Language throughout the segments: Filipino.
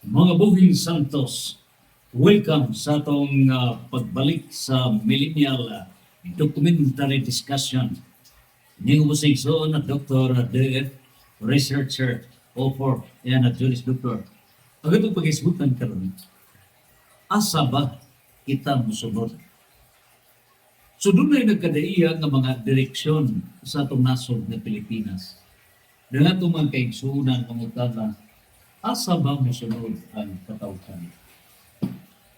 Mga buhing Santos, welcome sa atong pagbalik sa Millennial Documentary Discussion. Ning umusig na Dr. DF, Researcher, O4, yan at Juris Doctor. Ang itong pag-isbutan karon, asa ba kita musunod? So doon ay nagkadaiya ng mga direksyon sa atong nasod na Pilipinas. Dahil itong mga kaigsunan ng utana, asa ba musunod ang katawhan?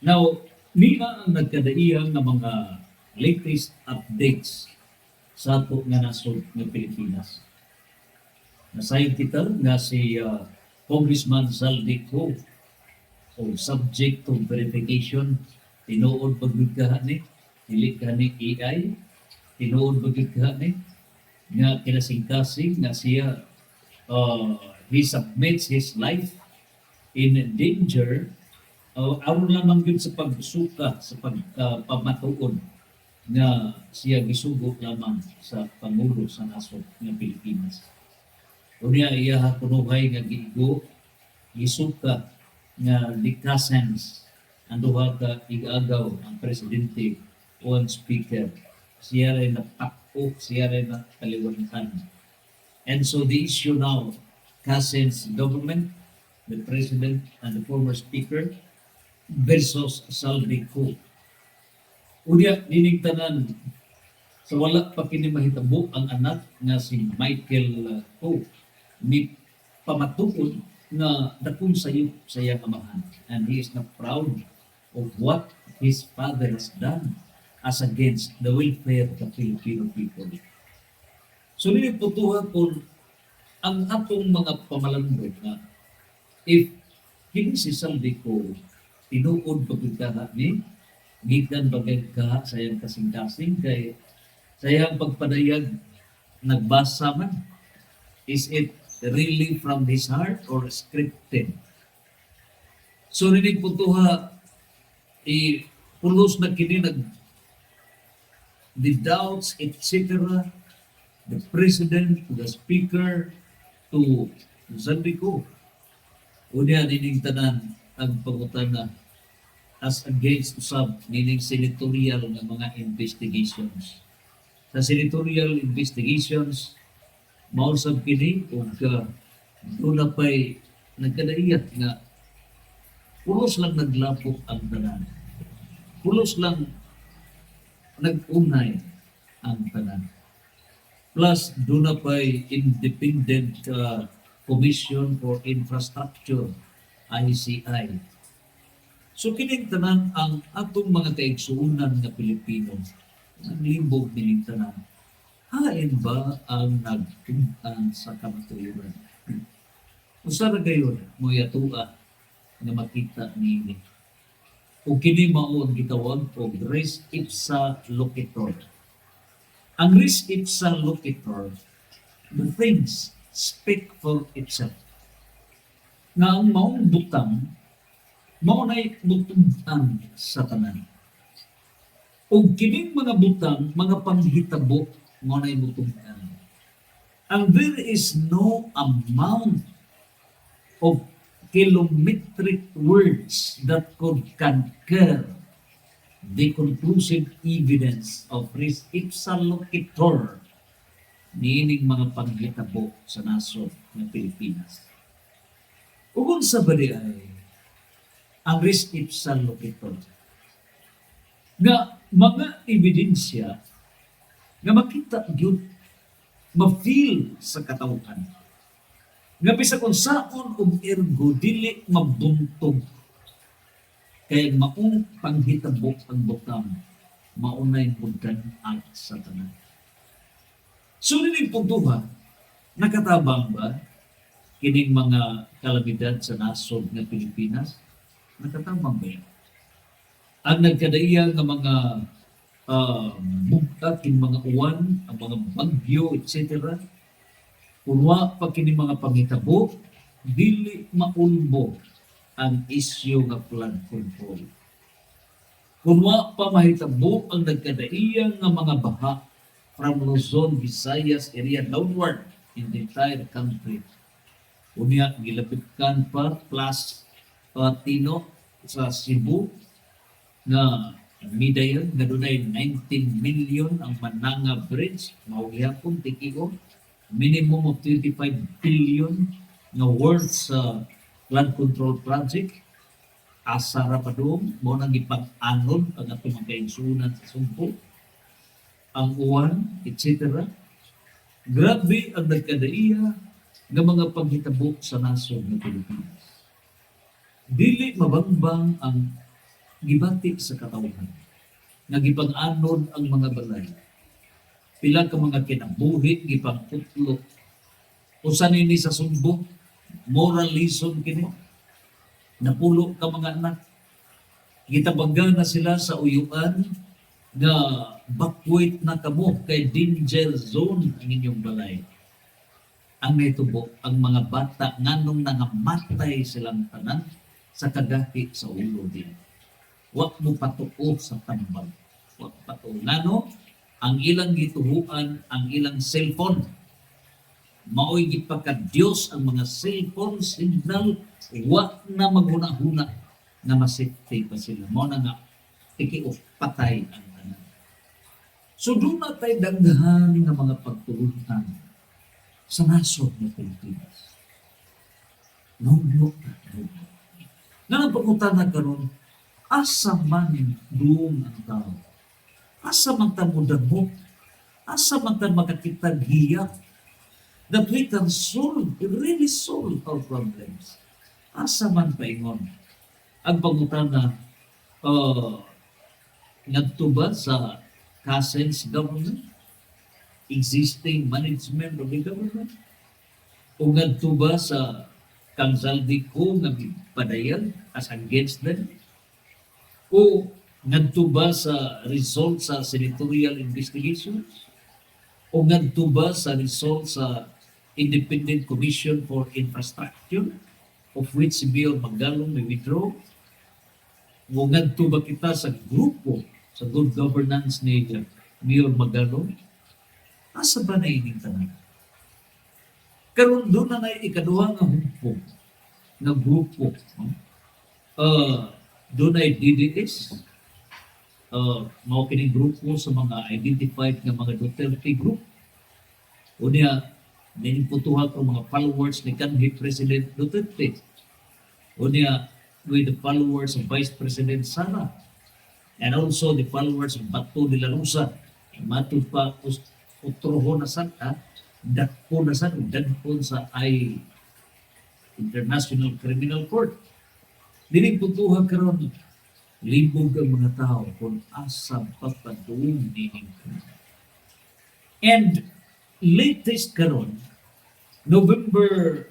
Now, nila ang nagkadaiya ng mga latest updates sa ato nga nasod ng Pilipinas. Nasayon kita nga si Congressman Zaldico o subject to verification, tinuod pagwigkahan ni, dili ka ni AI, tinuod pagwigkahan ni, nga kinasing-kasing nga siya he submits his life in danger aron lamang yun sa pagsuka, sa pagpamatuod nga siya gisugo lamang sa Pangulo sa nasod ng Pilipinas. Unya iya kunuhay nga giigo, gisuka nga likasens ang duha ka igagaw ang presidente o ang speaker. Siya rin napakok, siya rin nakaliwangan. And so the issue now, Kassen's government, the president and the former speaker versus Zaldico. Unya, ninigtanan sa wala pa kini mahitabo ang anak nga si Michael Ko ni pamatuod nga dakong sayop sa iyang amahan. And he is not proud of what his father has done as against the welfare of the Filipino people. So niliputuhan po ang atong mga pamalandog na if hindi si Zaldico tinuod pagkakaha ni gikan bagay ka sa iyang kasing-kasing kay sa iyang pagpadayag nagbasa man, is it really from his heart or scripted? So niliputuha pulos na kini the doubts, etc. The president, the speaker, to Zaldico. Unya nining tanan ang pangutana as against usab nining senatorial nga mga investigations. Sa senatorial investigations, mausab kini ug doon na pa'y nagkadaiya nga pulos lang naglapok ang tanan. Pulos lang nag-unay ang tanan. Plus, doon na pa'y Independent Commission for Infrastructure, ICI. So, kining tanan ang atong mga kaigsuunan nga Pilipino, ang limbog kining tanan, hain ba ang nagtungtan sa kamatuyoran? Usara gayon, mo yatua nga makita nini. O kini mao ang gitawag og res ipsa loquitur. Ang res ipsa loquitur, the things speak for itself. Nga ang maong butang, mao na'y butang sa tanan. O kining mga butang, mga panghitabo, mao na'y butang. And there is no amount of kilometric words that could conquer the conclusive evidence of res ipsa loquitur niining mga panghitabo sa nasod ng Pilipinas. Ug unsa ba di ay ang res ipsa loquitur nga mga ebidensya nga makita gyud ma-feel sa katawhan nga bisa kung saon og ergo dili mabuntog kay maong panghitabo ang butang maunay budan at sa tanan. So nining puntuha, nakatabang ba kining mga kalamidad sa nasod ng Pilipinas? Nakatabang ba yan? Ang nagkadaiya ng mga bugtak, mga uwan, ang mga bagyo, etc. Kunwa pa kini mga panghitabo, dili maulbo ang isyu nga flood control. Kunwa pa mahitabo ang nagkadaiya nga mga baha from Luzon, Visayas area downward in the entire country. Unya gilabitkan pa plus Tino sa Cebu nga midayon nga dunay 19 million ang Mananga Bridge mao gihapon tikio minimum of 25 billion nga worth sa flood control project asa ra pa doon mo nang ipag-anod ang atong mga kaigsunan sa Sumpo ang uwan etc. Grabe ang nagkadaiya ng mga paghitabo sa nasod ng Pilipinas. Dili mabangbang ang gibati sa katawhan. Nagipag-anod ang mga balay. Pila ka mga kinabuhi, gipangputlo. Usa nini sa Sumbo, moral lesson kini. Napulo ka mga anak. Gitabanggan na sila sa uyuan nga backward na kamo kay danger zone ang inyong balay. Ang naitubo, ang mga bata nganong nangamatay silang tanan sa kagahi sa ulo din. Wa mo patuo sa tambal. Wa patuo. Ngano, ang ilang gituhuan, ang ilang cellphone. Mao'y gipagka-Diyos ang mga cellphone signal, wa na maghuna-huna na masipti pa sila. Mo na nga, tikiok, patay ang tanan. So doon na tayo dagdahan ng mga pagtulutan sa nasod ng Pilipinas. Nungyo na nungyo. Nga nang pangutan na karon, asa man doon ang tao? Asa man ta mudamok? Asa man ta makakita giyak? That we can solve, really solve our problems. Asa man paingon? Ang pangutan na nagtuba sa Cossens government, existing management of the government, o nagtuba sa Kansaldi ko nga padayan as against them, o nagtuba sa result sa senatorial investigations, o nagtuba sa result sa Independent Commission for Infrastructure, of which si Mayor Magalong may withdraw, o nagtuba kita sa grupo sa good governance ni Mayor Magalong. Asa ba na ining tanan? Karon doon na ikaduha nga humpong na grupo. Doon ay DDS, mao kining grupo sa mga identified nga mga Duterte group. O niya, niniputuhan ang mga followers ni kanhi President Duterte. O niya, with the followers of Vice President Sara. And also the followers of Bato de la Rosa. Matod pa utrohon na sana, dakpo na sana, dadpon sa International Criminal Court. Diniputuhan karon libog ang mga tao kung asa papadoon nining. And latest karon November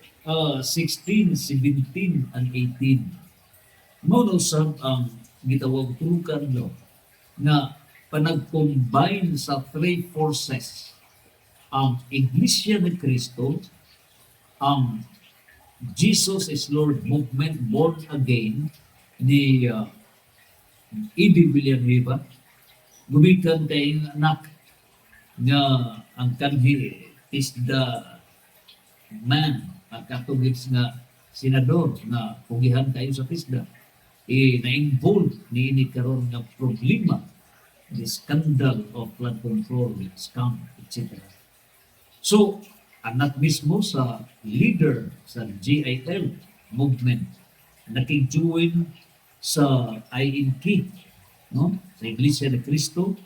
16, 17, and 18 mao usab ang gitawag tulukan law na panag-combine sa three forces ang Iglesia ni Cristo, ang Jesus is Lord movement born again ni E.B. Villanueva, gumikan kay anak nga ang kanhi is the man, ang katugis nga senador nga pugihan kayo sa PISDA, na-involve ni ini karon nga problema, the scandal of flood control, scam, etc. So, anak mismo sa leader sa GIL movement, nakig-join sa INC, no? Sa Iglesia ni Cristo,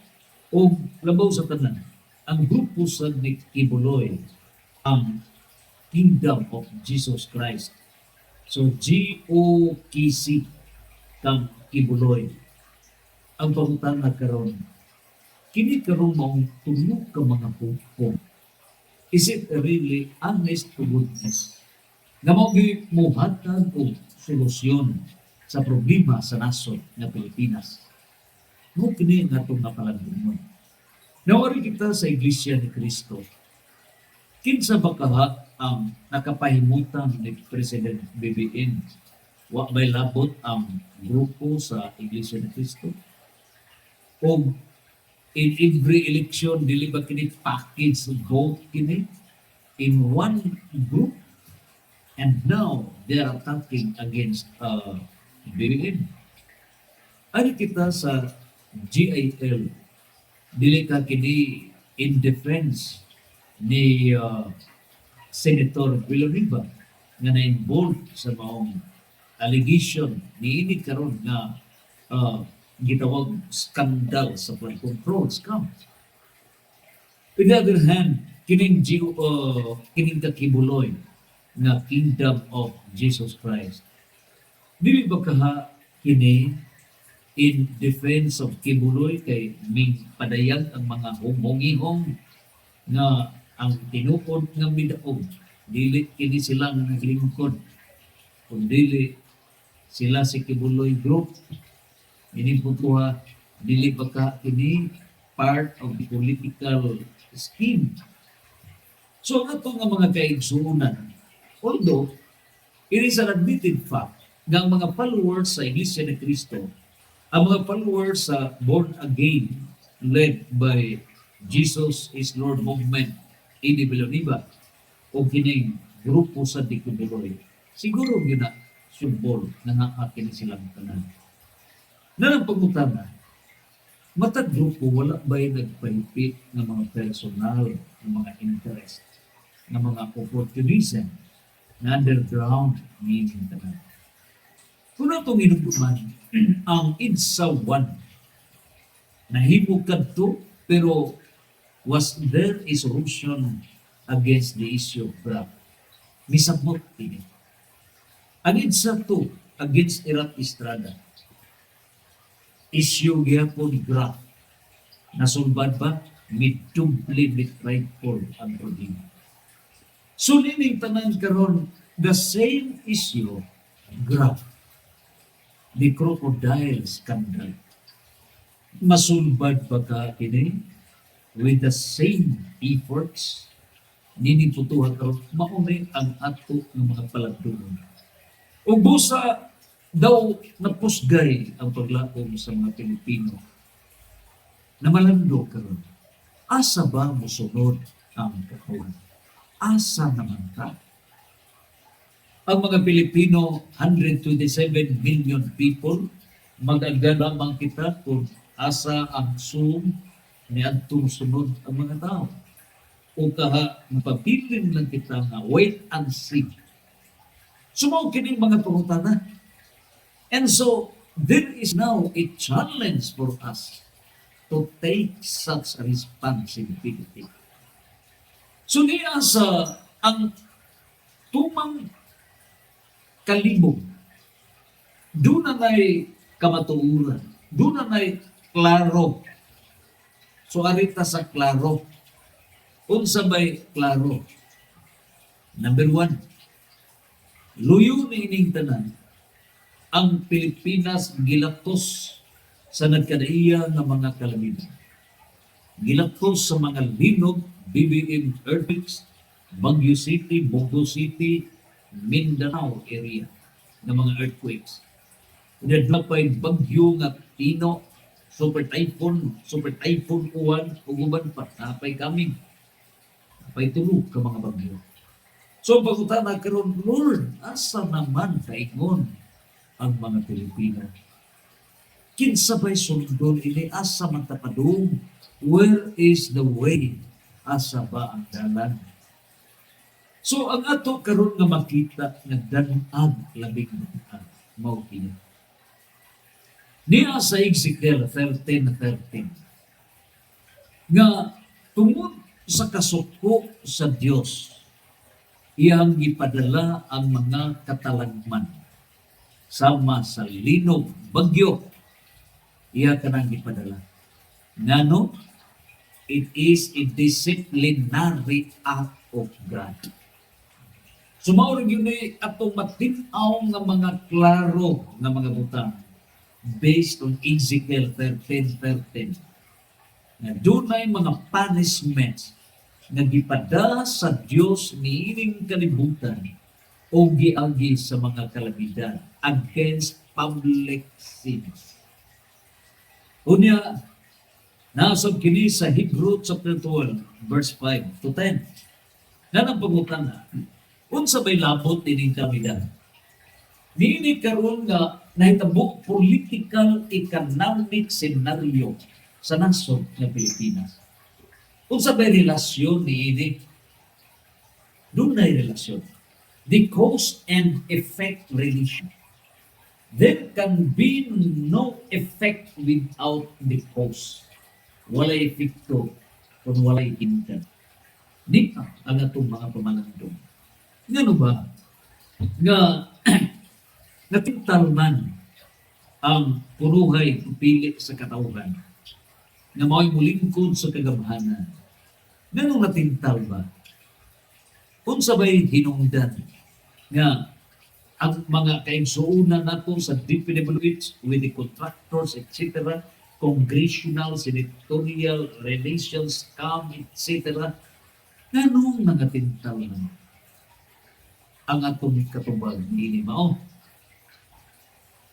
o labaw sa tanan, ang grupo sa Kibuloy, ang Kingdom of Jesus Christ. So, GOKC, kang Kibuloy. Ang pangutan na karon, kini karon maong tulog ka mga pupong. Is it really honest to goodness? Nga mo muhatag o solusyon sa problema sa nasod ng Pilipinas. Mo kini nga itong napalandungon. Nawari kita sa Iglesia ni Cristo. Kinsa ba kaha ang nakapahimutan ni President BBM? Wa may labot ang grupo sa Iglesia ni Cristo? O in every election, dili ba kini package vote kini in one group? And now they are attacking against BBM. Ano kita sa GIL, dili ka kini in defense ni Senator Villanueva nga na-involved sa maong allegation ni ini karon nga gitawag skandal sa flood control scam. On the other hand, kining kakibuloy nga Kingdom of Jesus Christ. Dili ba kaha kini in defense of kibuloy kay ming padayag ang mga humongihong nga ang tinukod nga midaog dili kini sila nga naglingkod kung dili sila si kibuloy group ini putuha dili ba ka kini part of the political scheme. So ang ato nga mga kaigsuunan, although it is an admitted fact nga ang mga followers sa Iglesia ni Cristo, ang mga followers sa Born Again led by Jesus is Lord movement ini Villanueva o kining grupo sa Dikuduloy, siguro yun na symbol na nakakini silang tanan. Na ang pagmutana, matag grupo wala ba'y nagpahipit ng mga personal, ng mga interest, ng mga opportunism na underground meaning tanan. Kung itong inutuman, ang IDSA 1 nahimog kadto pero was there a solution against the issue of graft? Misabot ini. Ang IDSA 2 against Iraq Estrada issue gyapon graft nasulbad ba midtubli mitprideful ang problema. So lining tanan karon the same issue graft, the crocodile scandal, masulbad pa ka kini with the same efforts nini putuhan karon maunay ang ato ng mga paladungon. Ug busa daw napusgay ang paglaom sa mga Pilipino na malando karon. Asa ba mosunod ang katawan? Asa naman ka? Ang mga Pilipino, 127 million people, mag-agada lamang kita kung asa ang Zoom ni adtong sunod ang mga tao. O kaha, mapabilin lang kita nga wait and see. Sumaw kining mga pangutana. And so, there is now a challenge for us to take such a responsibility. So niya sa ang tumang kalibog, doon na na'y kamatuuran, doon na na'y klaro. So arita sa klaro, unsa ba'y klaro? Number 1, luyo ni ining tanan, ang Pilipinas gilaptos sa nagkadaiya ng mga kalamidad. Gilaptos sa mga linog, BBM earthquakes, Baguio City, Bogo City, Mindanao area ng mga earthquakes. Unadla pa'y bagyo nga Tino, Super Typhoon Uwan, uguban pa, napay kaming, napay tulog ka mga bagyo. So bagutan na karon, Lord, asa naman kaingon ang mga Pilipina? Kinsa ba'y sundon ini, asa man tapadung? Where is the way? Asa ba ang dalan? So ang ato karon nga makita nga danag labing mao kini. Niya sa Ezekiel 13:13 nga tungod sa kasuko sa Dios iyang gipadala ang mga katalagman sama sa linog bagyo iya kanang gipadala. Ngano? It is a disciplinary act of God. Sumaw rin yun atong matinaw nga mga klaro nga mga butang based on Ezekiel 13:13. Na doon ay mga punishments na gipada sa Diyos niining kalibutan o giagi sa mga kalamidad against public sins. Unya, nasab kini sa Hebrew chapter 12, verse 5 to 10. Nanang pangutan na, Unsa may labot ining kalidad? Dili karon nga nahitabo political economic scenario sa nasod nga Pilipinas. Unsa may relasyon niini? Dunay relasyon. The cause and effect relation. There can be no effect without the cause. Walay epekto kung walay hintan. Di ang atong mga pamalandong. Ngano ba? Nga natintal man ang punuhay pupili sa katawhan na mao'y mulingkod sa kagamhanan. Ngano natintal ba? Unsa ba'y hinungdan nga ang mga kaigsuunan nato sa DPWH with the contractors, etc., congressional, senatorial, relations, etc., ngano nga tintal na ang atong katubag ni mao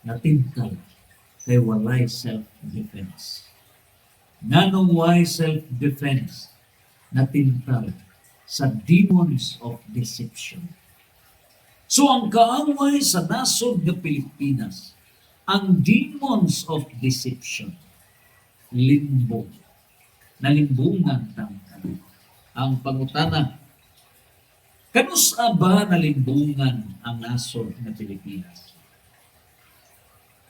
natintal kay walay self-defense. Nganong why self-defense natintal sa demons of deception. So ang kaaway sa nasod ng Pilipinas, ang demons of deception, limbo, nalimbungan tangkan. Ang pangutana, kanus ba nalimbungan ang nasod ng Pilipinas?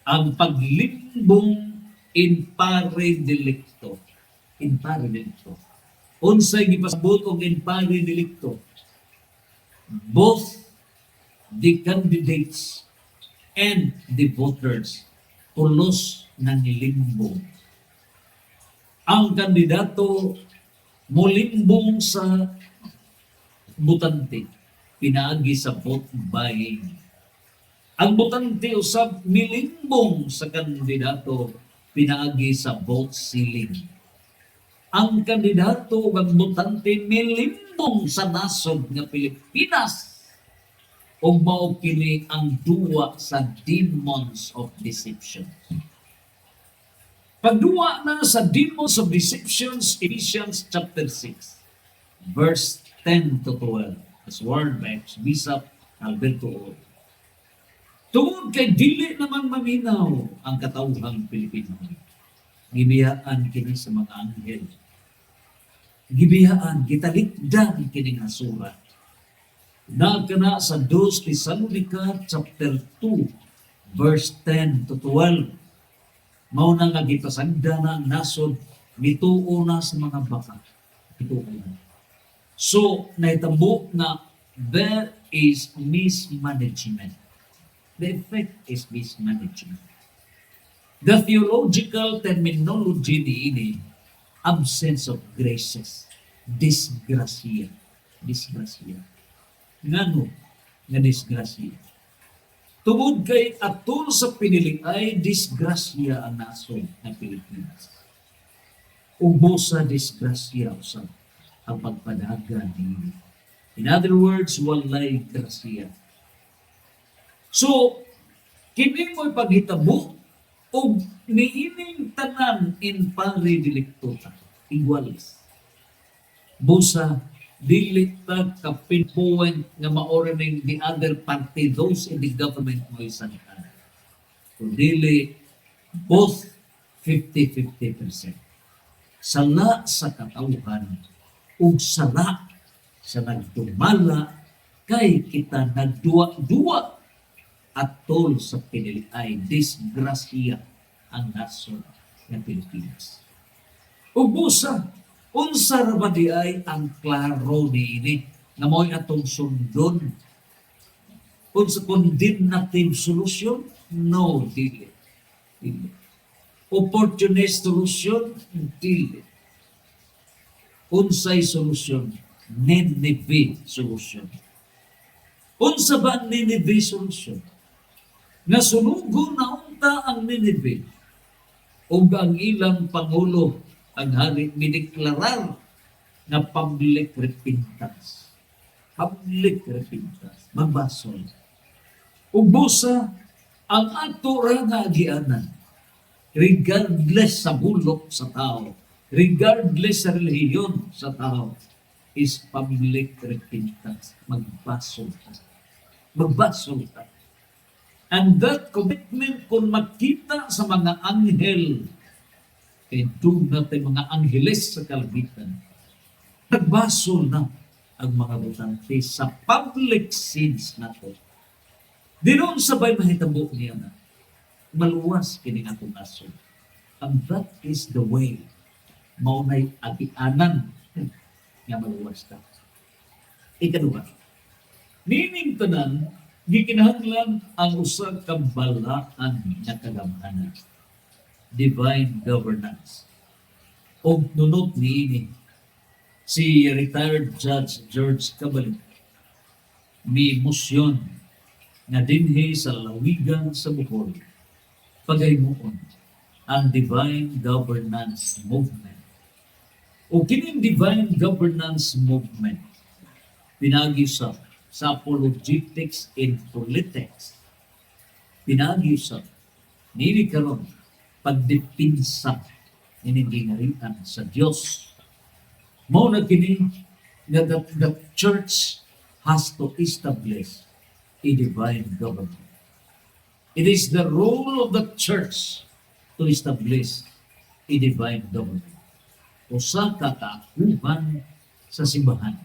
Ang paglimbong in pare delicto. In pare delicto. Unsay gipasabot og in pare delicto? Both the candidates and the voters pulos ng limbo. Ang kandidato mulimbong sa butante, pinaagi sa vote buying. Ang butante usab milimbong sa kandidato, pinaagi sa vote stealing. Ang kandidato ug ang botante milimbong sa nasod nga Pilipinas ug mao kini ang duwa sa demons of deception. Pagduwa na sa demons of deceptions, Ephesians chapter 6, verse 10 to 12, as word by Bishop Alberto O. Tungod kay dili naman maminaw ang katawhang Pilipino, gibiyaan kini sa mga anghel. Gibiyaan, gitalikdan kini nga surat. Nagkana sa 2 Tesalonica chapter 2, verse 10 to 12. Mao na nga gipasagda na ang nasod, mituo na sa mga baka. Mituo na. So, naitabo na there is mismanagement. The effect is mismanagement. The theological terminology niini, absence of graces, disgrasya. Disgrasya. Ngano nga disgrasya? Tungod kay atol sa piniling ay disgrasya ang nasod ng Pilipinas. Ubo sa disgrasya usab ang pagpadagan niini. In other words, walay grasya. So, kini mo'y paghitabo o niining tanan in pare delictuta, iguales. Busa, dili ta kapinpuan nga maorining the other party, those in the government mo'y sangkan. So, dili, both 50-50%. Sala sa katawhan ug sala sa nagdumala kay kita nagduwa-duwa at tol sa piniliay, disgrasya ang nasod ng Pilipinas. Ubusa, unsa ra ba di ay ang klaro niini na mo'y atong sundon? Unsa condemnative solution? No, dili. Dili. Opportunist solution? Dili. Unsay solution? Nineveh solution. Unsa ba ang Nineveh solution? Nasunugon na unta ang Nineveh ug ang ilang pangulo ang hari mideklarar na public repentance. Public repentance. Magbasol. Ug busa ang ato ra nga agianan, regardless sa bulok sa tao, regardless sa relihiyon sa tao, is public repentance. Magbasol ka. Magbasol ka. And that commitment kung makita sa mga anghel, kaya doon natin mga angheles sa kalagitan, nagbasol na ang mga butante sa public sins nato. Di noon sabay mahitabo niya na maluwas kini nga itong aso. And that is the way maunay agianan nga maluwas ka. Ikaduha, nining tanan, gikinahanglan ang usa ka balaan nga kagamhanan. Divine governance. O nunot niini si retired Judge George Cabalit mi motion nga dinhi sa lawigan sa Bohol pagaymuon ang Divine Governance Movement. O kining Divine Governance Movement pinagi sa apologetics in politics. Pinagi sa nini karon pagdepinsa nini gingharian sa Dios. Mao na kini nga the church has to establish a divine government. It is the role of the church to establish a divine government. Usa ka kaakuhan sa simbahan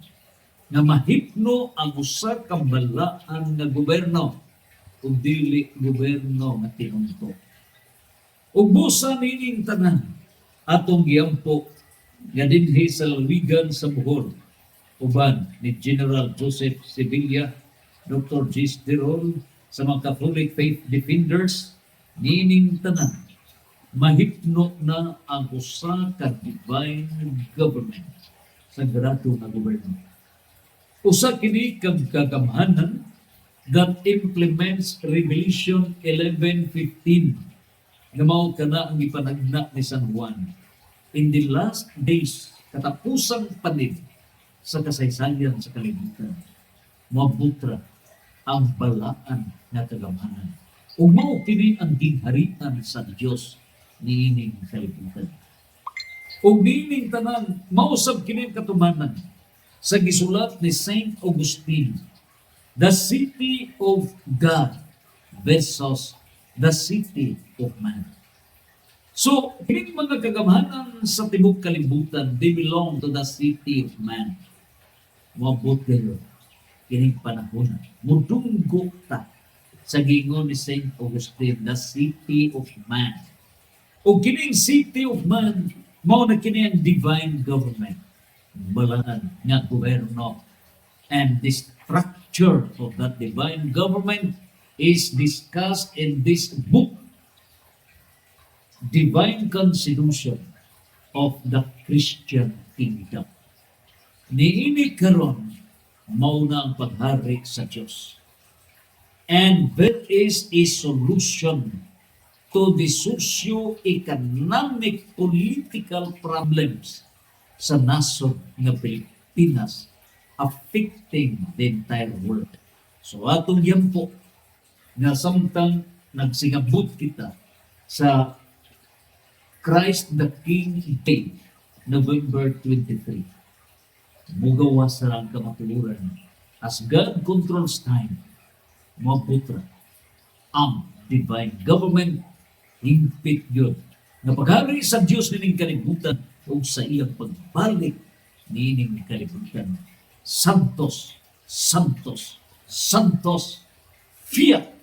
nga mahipno ang usa ka balaan nga gobyerno ug dili gobyerno nga tinunto. Ug busa nining tanan atong giampo nga dinhi sa lawigan sa Bohol uban ni General Joseph Sevilla, Dr. J. Tirol, sa mga Catholic Faith Defenders, nining tanan mahipno na ang usa ka divine government sa grado nga gobyerno. Usa kini kag kagamhanan that implements Revelation 11:15 nga mao kana ang ipanagna ni San Juan. In the last days, katapusang panid sa kasaysayan sa kalibutan, mabutra ang balaan nga kagamhanan. Ug mao kini ang gingharian sa Dios niining kalibutan. Ug niining tanan mausab kini katumanan sa gisulat ni Saint Augustine, the city of God versus the city of man. So, kining mga kagamhanan sa tibok kalibutan, they belong to the city of man. Mabot kayo, kining panahon, mudunggo ta sa gingon ni Saint Augustine, the city of man. O kining city of man, mao na kini ang divine government. Balaan nga gobyerno. And the structure of that divine government is discussed in this book, Divine Constitution of the Christian Kingdom. Niini karon mao na ang paghari sa Dios. And there is a solution to the socio-economic political problems sa nasod nga Pilipinas affecting the entire world. So atong yampo nga samtang nagsingabot kita sa Christ the King Day, November 23. Mugawas sa lang kamatuluran. As God controls time, mabutra ang divine government hingpit yun. Na paghari sa Diyos nining kalibutan o sa iyang pagbalik nining kalibutan. Santos, Santos, Santos, Fiat